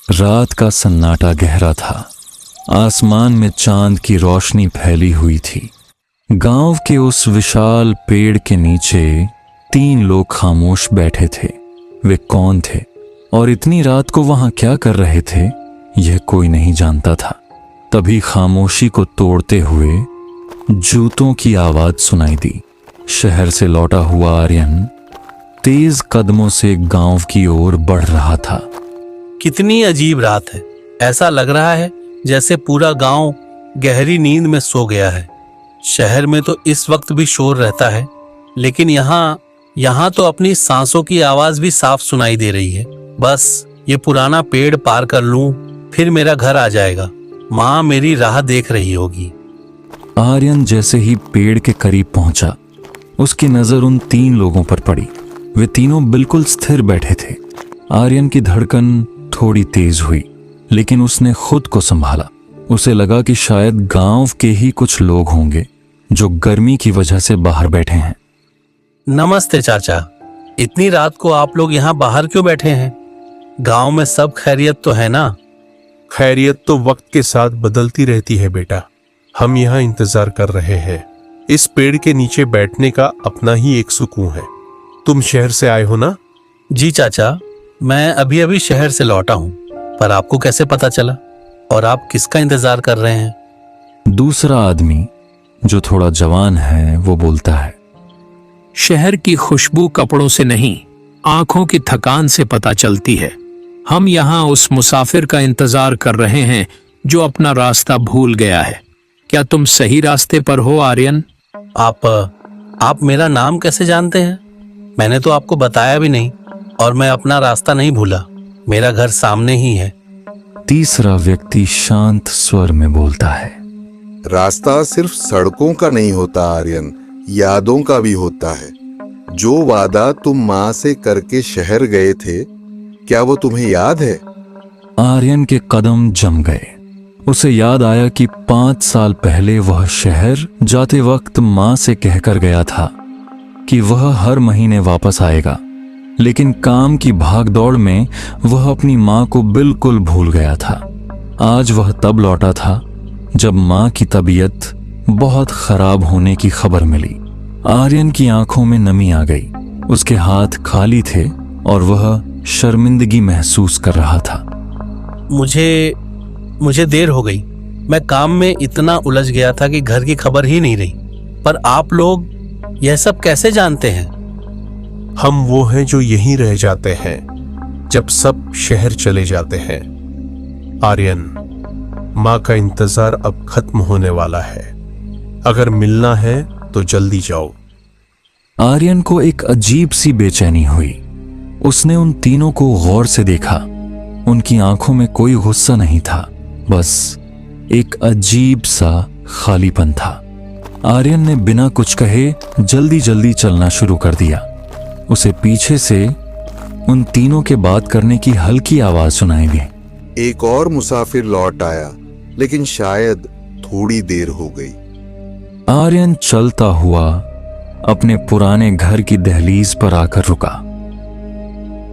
रात का सन्नाटा गहरा था। आसमान में चांद की रोशनी फैली हुई थी। गांव के उस विशाल पेड़ के नीचे 3 लोग खामोश बैठे थे। वे कौन थे और इतनी रात को वहां क्या कर रहे थे, यह कोई नहीं जानता था। तभी खामोशी को तोड़ते हुए जूतों की आवाज सुनाई दी। शहर से लौटा हुआ आर्यन तेज कदमों से गांव की ओर बढ़ रहा था। कितनी अजीब रात है। ऐसा लग रहा है जैसे पूरा गांव गहरी नींद में सो गया है। शहर में तो इस वक्त भी शोर रहता है, लेकिन यहाँ तो अपनी सांसों की आवाज भी साफ सुनाई दे रही है। बस ये पुराना पेड़ पार कर लूं, फिर मेरा घर आ जाएगा। माँ मेरी राह देख रही होगी। आर्यन जैसे ही पेड़ के करीब पहुंचा, उसकी नजर उन 3 लोगों पर पड़ी। वे तीनों बिल्कुल स्थिर बैठे थे। आर्यन की धड़कन थोड़ी तेज हुई, लेकिन उसने खुद को संभाला। उसे लगा कि शायद गांव के ही कुछ लोग होंगे जो गर्मी की वजह से बाहर बैठे हैं। नमस्ते चाचा, इतनी रात को आप लोग यहाँ बाहर क्यों बैठे हैं? गांव में सब खैरियत तो है ना? खैरियत तो वक्त के साथ बदलती रहती है बेटा। हम यहाँ इंतजार कर रहे हैं। इस पेड़ के नीचे बैठने का अपना ही एक सुकून है। तुम शहर से आए हो ना? जी चाचा, मैं अभी अभी शहर से लौटा हूँ। पर आपको कैसे पता चला? और आप किसका इंतजार कर रहे हैं? दूसरा आदमी जो थोड़ा जवान है वो बोलता है, शहर की खुशबू कपड़ों से नहीं, आंखों की थकान से पता चलती है। हम यहाँ उस मुसाफिर का इंतजार कर रहे हैं जो अपना रास्ता भूल गया है। क्या तुम सही रास्ते पर हो आर्यन? आप मेरा नाम कैसे जानते हैं? मैंने तो आपको बताया भी नहीं, और मैं अपना रास्ता नहीं भूला। मेरा घर सामने ही है। तीसरा व्यक्ति शांत स्वर में बोलता है, रास्ता सिर्फ सड़कों का नहीं होता आर्यन, यादों का भी होता है। जो वादा तुम माँ से करके शहर गए थे, क्या वो तुम्हें याद है? आर्यन के कदम जम गए। उसे याद आया कि 5 साल पहले वह शहर जाते वक्त माँ से कहकर गया था कि वह हर महीने वापस आएगा, लेकिन काम की भागदौड़ में वह अपनी माँ को बिल्कुल भूल गया था। आज वह तब लौटा था जब माँ की तबीयत बहुत खराब होने की खबर मिली। आर्यन की आंखों में नमी आ गई। उसके हाथ खाली थे और वह शर्मिंदगी महसूस कर रहा था। मुझे देर हो गई। मैं काम में इतना उलझ गया था कि घर की खबर ही नहीं रही। पर आप लोग यह सब कैसे जानते हैं? हम वो हैं जो यहीं रह जाते हैं जब सब शहर चले जाते हैं। आर्यन, माँ का इंतजार अब खत्म होने वाला है। अगर मिलना है तो जल्दी जाओ। आर्यन को एक अजीब सी बेचैनी हुई। उसने उन तीनों को गौर से देखा। उनकी आंखों में कोई गुस्सा नहीं था, बस एक अजीब सा खालीपन था। आर्यन ने बिना कुछ कहे जल्दी जल्दी चलना शुरू कर दिया। उसे पीछे से उन तीनों के बात करने की हल्की आवाज सुनाई दी। एक और मुसाफिर लौट आया, लेकिन शायद थोड़ी देर हो गई। आर्यन चलता हुआ अपने पुराने घर की दहलीज पर आकर रुका।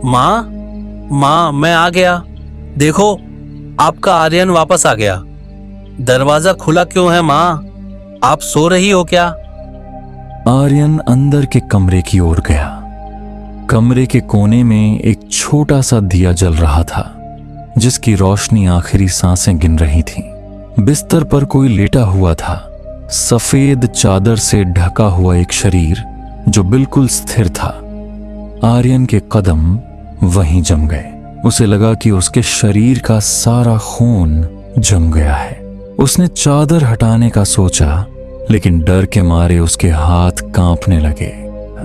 माँ, मैं आ गया। देखो, आपका आर्यन वापस आ गया। दरवाजा खुला क्यों है माँ? आप सो रही हो क्या? आर्यन अंदर के कमरे की ओर गया। कमरे के कोने में एक छोटा सा दिया जल रहा था, जिसकी रोशनी आखिरी सांसें गिन रही थी। बिस्तर पर कोई लेटा हुआ था। सफेद चादर से ढका हुआ एक शरीर जो बिल्कुल स्थिर था। आर्यन के कदम वहीं जम गए। उसे लगा कि उसके शरीर का सारा खून जम गया है। उसने चादर हटाने का सोचा, लेकिन डर के मारे उसके हाथ कांपने लगे।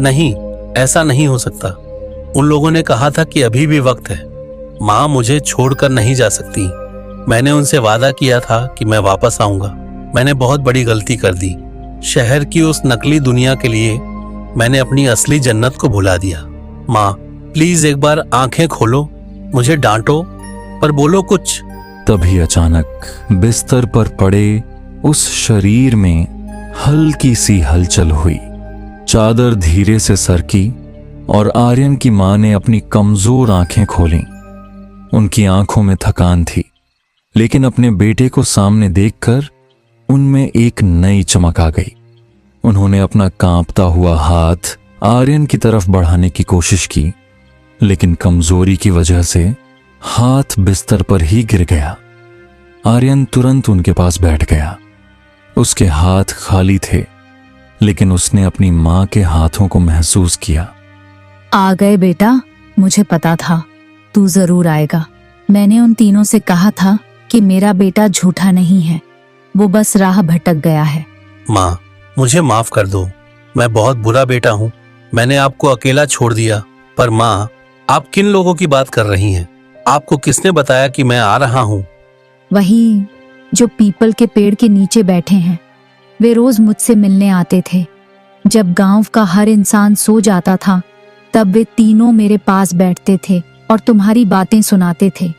नहीं, ऐसा नहीं हो सकता। उन लोगों ने कहा था कि अभी भी वक्त है। माँ मुझे छोड़कर नहीं जा सकती। मैंने उनसे वादा किया था कि मैं वापस आऊंगा। मैंने बहुत बड़ी गलती कर दी। शहर की उस नकली दुनिया के लिए मैंने अपनी असली जन्नत को भुला दिया। माँ, प्लीज एक बार आंखें खोलो। मुझे डांटो, पर बोलो कुछ। तभी अचानक बिस्तर पर पड़े उस शरीर में हल्की सी हलचल हुई। चादर धीरे से सरकी और आर्यन की मां ने अपनी कमजोर आंखें खोलीं। उनकी आंखों में थकान थी, लेकिन अपने बेटे को सामने देखकर उनमें एक नई चमक आ गई। उन्होंने अपना कांपता हुआ हाथ आर्यन की तरफ बढ़ाने की कोशिश की, लेकिन कमजोरी की वजह से हाथ बिस्तर पर ही गिर गया। आर्यन तुरंत उनके पास बैठ गया। उसके हाथ खाली थे, लेकिन उसने अपनी मां के हाथों को महसूस किया। आ गए बेटा, मुझे पता था तू जरूर आएगा। मैंने उन तीनों से कहा था कि मेरा बेटा झूठा नहीं है, वो बस राह भटक गया है। माँ, मुझे माफ कर दो, मैं बहुत बुरा बेटा हूँ। मैंने आपको अकेला छोड़ दिया। पर माँ, आप किन लोगों की बात कर रही हैं? आपको किसने बताया कि मैं आ रहा हूँ? वही जो पीपल के पेड़ के नीचे बैठे हैं, वे रोज मुझसे मिलने आते थे। जब गांव का हर इंसान सो जाता था, तब वे तीनों मेरे पास बैठते थे और तुम्हारी बातें सुनाते थे।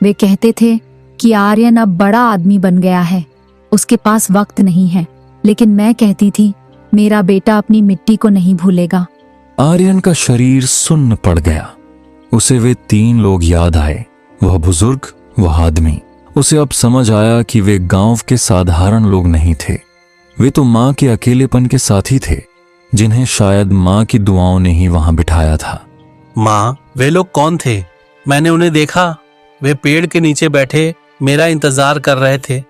वे कहते थे कि आर्यन अब बड़ा आदमी बन गया है, उसके पास वक्त नहीं है। लेकिन मैं कहती थी, मेरा बेटा अपनी मिट्टी को नहीं भूलेगा। आर्यन का शरीर सुन्न पड़ गया। उसे वे तीन लोग याद आए, वह बुजुर्ग, वह आदमी। उसे अब समझ आया कि वे गांव के साधारण लोग नहीं थे। वे तो मां के अकेलेपन के साथी थे, जिन्हें शायद मां की दुआओं ने ही वहां बिठाया था। माँ, वे लोग कौन थे? मैंने उन्हें देखा। वे पेड़ के नीचे बैठे मेरा इंतजार कर रहे थे।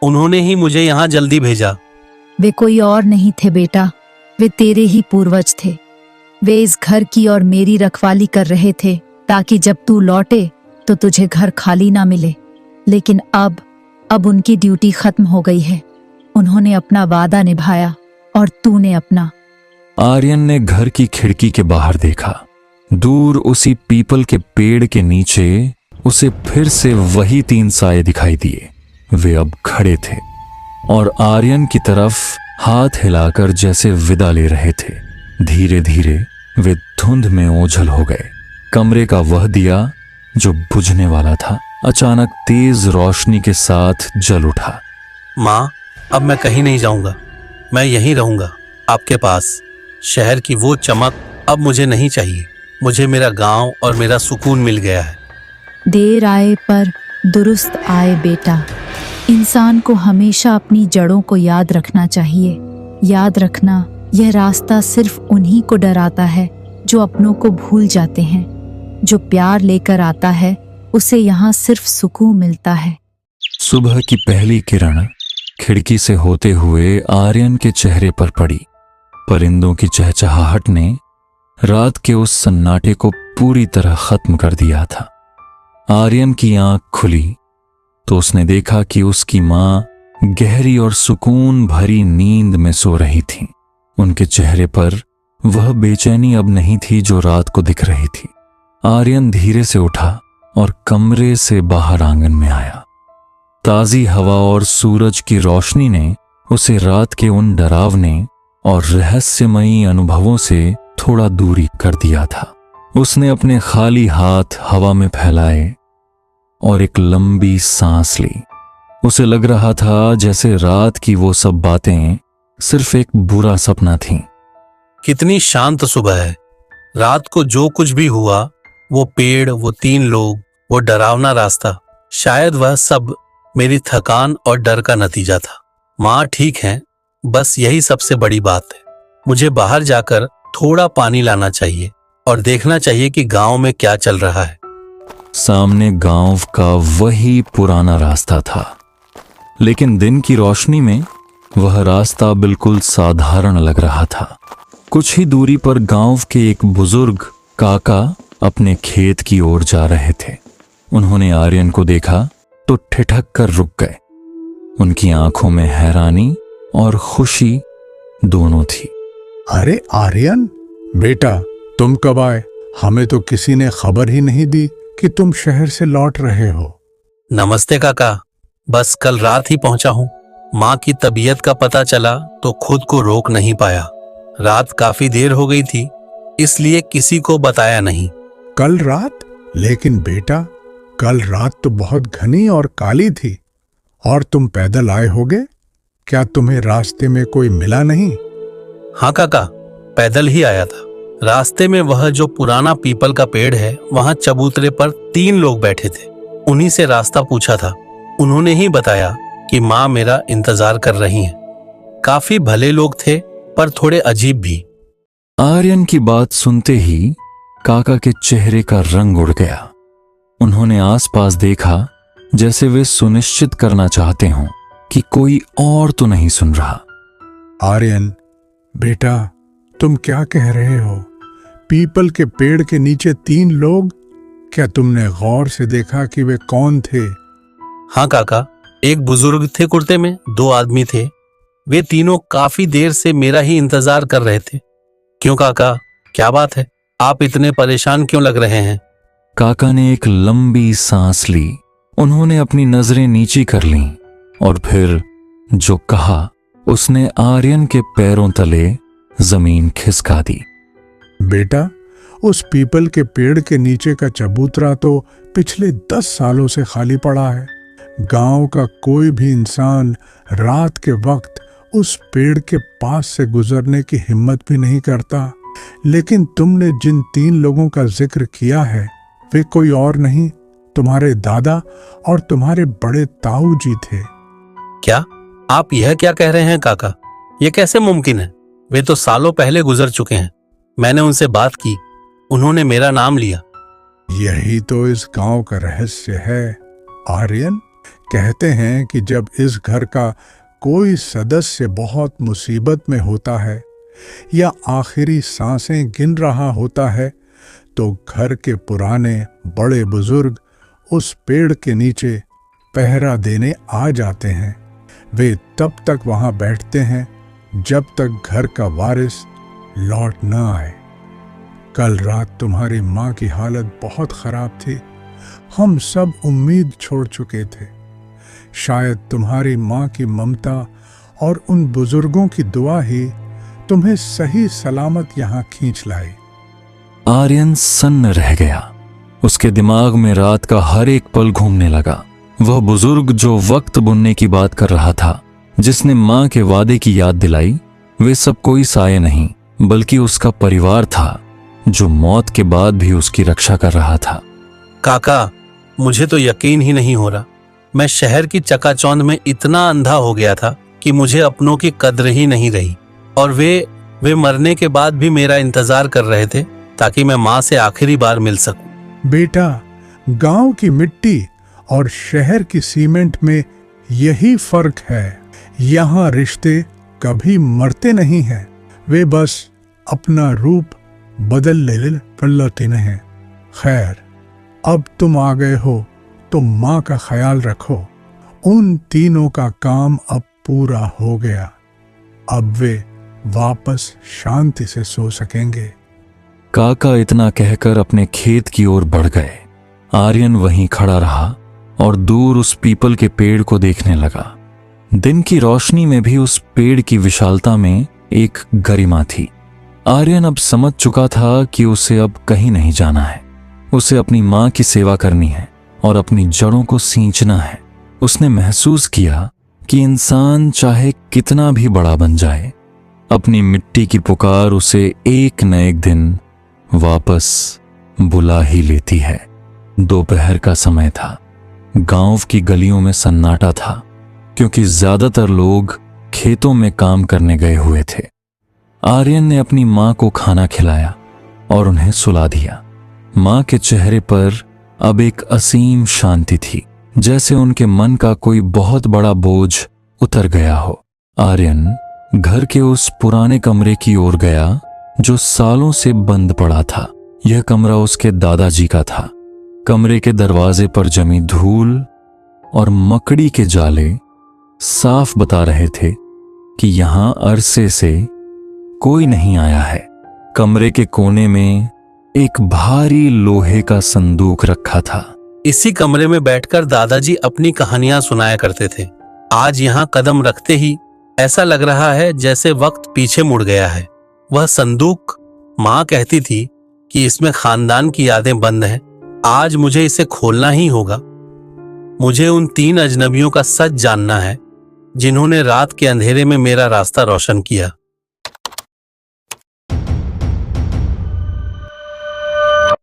उन्होंने ही मुझे यहाँ जल्दी भेजा। वे कोई और नहीं थे बेटा, वे तेरे ही पूर्वज थे। वे इस घर की और मेरी रखवाली कर रहे थे, ताकि जब तू लौटे तो तुझे घर खाली ना मिले। लेकिन अब उनकी ड्यूटी खत्म हो गई है। उन्होंने अपना वादा निभाया और तूने अपना। आर्यन ने घर की खिड़की के बाहर देखा। दूर उसी पीपल के पेड़ के नीचे उसे फिर से वही तीन साये दिखाई दिए। वे अब खड़े थे और आर्यन की तरफ हाथ हिलाकर जैसे विदा ले रहे थे। धीरे धीरे वे धुंध में ओझल हो गए। कमरे का वह दिया जो बुझने वाला था, अचानक तेज रोशनी के साथ जल उठा। माँ, अब मैं कहीं नहीं जाऊंगा। मैं यहीं रहूंगा, आपके पास। शहर की वो चमक अब मुझे नहीं चाहिए। मुझे मेरा गांव और मेरा सुकून मिल गया है। देर आए पर दुरुस्त आए बेटा। इंसान को हमेशा अपनी जड़ों को याद रखना चाहिए। याद रखना, यह रास्ता सिर्फ उन्हीं को डराता है जो अपनों को भूल जाते हैं। जो प्यार लेकर आता है, उसे यहाँ सिर्फ सुकून मिलता है। सुबह की पहली किरण खिड़की से होते हुए आर्यन के चेहरे पर पड़ी। परिंदों की चहचहाहट ने रात के उस सन्नाटे को पूरी तरह खत्म कर दिया था। आर्यन की आंख खुली तो उसने देखा कि उसकी मां गहरी और सुकून भरी नींद में सो रही थी। उनके चेहरे पर वह बेचैनी अब नहीं थी जो रात को दिख रही थी। आर्यन धीरे से उठा और कमरे से बाहर आंगन में आया। ताजी हवा और सूरज की रोशनी ने उसे रात के उन डरावने और रहस्यमयी अनुभवों से थोड़ा दूरी कर दिया था। उसने अपने खाली हाथ हवा में फैलाए और एक लंबी सांस ली। उसे लग रहा था जैसे रात की वो सब बातें सिर्फ एक बुरा सपना थीं। कितनी शांत सुबह है। रात को जो कुछ भी हुआ, वो पेड़, वो तीन लोग, वो डरावना रास्ता, शायद वह सब मेरी थकान और डर का नतीजा था। माँ ठीक है, बस यही सबसे बड़ी बात है। मुझे बाहर जाकर थोड़ा पानी लाना चाहिए और देखना चाहिए कि गांव में क्या चल रहा है। सामने गांव का वही पुराना रास्ता था, लेकिन दिन की रोशनी में वह रास्ता बिल्कुल साधारण लग रहा था। कुछ ही दूरी पर गांव के एक बुजुर्ग काका अपने खेत की ओर जा रहे थे। उन्होंने आर्यन को देखा तो ठिठक कर रुक गए। उनकी आंखों में हैरानी और खुशी दोनों थी। अरे आर्यन बेटा, तुम कब आए? हमें तो किसी ने खबर ही नहीं दी कि तुम शहर से लौट रहे हो। नमस्ते काका, बस कल रात ही पहुंचा हूँ। माँ की तबीयत का पता चला तो खुद को रोक नहीं पाया। रात काफी देर हो गई थी, इसलिए किसी को बताया नहीं। कल रात? लेकिन बेटा, कल रात तो बहुत घनी और काली थी और तुम पैदल आए होगे। क्या तुम्हें रास्ते में कोई मिला नहीं? हाँ काका, पैदल ही आया था। रास्ते में वह जो पुराना पीपल का पेड़ है, वहां चबूतरे पर 3 लोग बैठे थे। उन्हीं से रास्ता पूछा था। उन्होंने ही बताया कि माँ मेरा इंतजार कर रही हैं। काफी भले लोग थे, पर थोड़े अजीब भी। आर्यन की बात सुनते ही काका के चेहरे का रंग उड़ गया। उन्होंने आसपास देखा, जैसे वे सुनिश्चित करना चाहते हों कि कोई और तो नहीं सुन रहा। आर्यन बेटा, तुम क्या कह रहे हो? पीपल के पेड़ के नीचे 3 लोग? क्या तुमने गौर से देखा कि वे कौन थे? हाँ काका, एक बुजुर्ग थे कुर्ते में, 2 आदमी थे। वे तीनों काफी देर से मेरा ही इंतजार कर रहे थे। क्यों काका, क्या बात है? आप इतने परेशान क्यों लग रहे हैं? काका ने एक लंबी सांस ली। उन्होंने अपनी नजरें नीची कर लीं और फिर जो कहा उसने आर्यन के पैरों तले जमीन खिसका दी। बेटा, उस पीपल के पेड़ के नीचे का चबूतरा तो पिछले 10 सालों से खाली पड़ा है। गांव का कोई भी इंसान रात के वक्त उस पेड़ के पास से गुजरने की हिम्मत भी नहीं करता। लेकिन तुमने जिन 3 लोगों का जिक्र किया है, वे कोई और नहीं, तुम्हारे दादा और तुम्हारे बड़े ताऊ जी थे। क्या आप यह क्या कह रहे हैं काका? यह कैसे मुमकिन है? वे तो सालों पहले गुजर चुके हैं। मैंने उनसे बात की, उन्होंने मेरा नाम लिया। यही तो इस गांव का रहस्य है आर्यन। कहते हैं कि जब इस घर का कोई सदस्य बहुत मुसीबत में होता है या आखिरी सांसें गिन रहा होता है, तो घर के पुराने बड़े बुजुर्ग उस पेड़ के नीचे पहरा देने आ जाते हैं। वे तब तक वहां बैठते हैं जब तक घर का वारिस लौट न आए। कल रात तुम्हारी माँ की हालत बहुत खराब थी। हम सब उम्मीद छोड़ चुके थे। शायद तुम्हारी माँ की ममता और उन बुजुर्गों की दुआ ही तुम्हें सही सलामत यहाँ खींच लाई। आर्यन सन्न रह गया। उसके दिमाग में रात का हर एक पल घूमने लगा। वह बुजुर्ग जो वक्त बुनने की बात कर रहा था, जिसने माँ के वादे की याद दिलाई, वे सब कोई साये नहीं बल्कि उसका परिवार था, जो मौत के बाद भी उसकी रक्षा कर रहा था। काका, मुझे तो यकीन ही नहीं हो रहा। मैं शहर की चकाचौंध में इतना अंधा हो गया था कि मुझे अपनों की कद्र ही नहीं रही। और वे मरने के बाद भी मेरा इंतजार कर रहे थे ताकि मैं माँ से आखिरी बार मिल सकूं। बेटा, गांव की मिट्टी और शहर की सीमेंट में यही फर्क है। यहाँ रिश्ते कभी मरते नहीं हैं, वे बस अपना रूप बदल लेते हैं। खैर, अब तुम आ गए हो तो माँ का ख्याल रखो। उन तीनों का काम अब पूरा हो गया। अब वे वापस शांति से सो सकेंगे। काका इतना कहकर अपने खेत की ओर बढ़ गए। आर्यन वहीं खड़ा रहा और दूर उस पीपल के पेड़ को देखने लगा। दिन की रोशनी में भी उस पेड़ की विशालता में एक गरिमा थी। आर्यन अब समझ चुका था कि उसे अब कहीं नहीं जाना है। उसे अपनी माँ की सेवा करनी है और अपनी जड़ों को सींचना है। उसने महसूस किया कि इंसान चाहे कितना भी बड़ा बन जाए, अपनी मिट्टी की पुकार उसे एक न एक दिन वापस बुला ही लेती है। दोपहर का समय था। गांव की गलियों में सन्नाटा था, क्योंकि ज्यादातर लोग खेतों में काम करने गए हुए थे। आर्यन ने अपनी माँ को खाना खिलाया और उन्हें सुला दिया। माँ के चेहरे पर अब एक असीम शांति थी, जैसे उनके मन का कोई बहुत बड़ा बोझ उतर गया हो। आर्यन घर के उस पुराने कमरे की ओर गया जो सालों से बंद पड़ा था। यह कमरा उसके दादाजी का था। कमरे के दरवाजे पर जमी धूल और मकड़ी के जाले साफ बता रहे थे कि यहां अरसे से कोई नहीं आया है। कमरे के कोने में एक भारी लोहे का संदूक रखा था। इसी कमरे में बैठकर दादाजी अपनी कहानियां सुनाया करते थे। आज यहाँ कदम रखते ही ऐसा लग रहा है जैसे वक्त पीछे मुड़ गया है। वह संदूक, माँ कहती थी कि इसमें खानदान की यादें बंद हैं। आज मुझे इसे खोलना ही होगा। मुझे उन 3 अजनबियों का सच जानना है जिन्होंने रात के अंधेरे में मेरा रास्ता रोशन किया।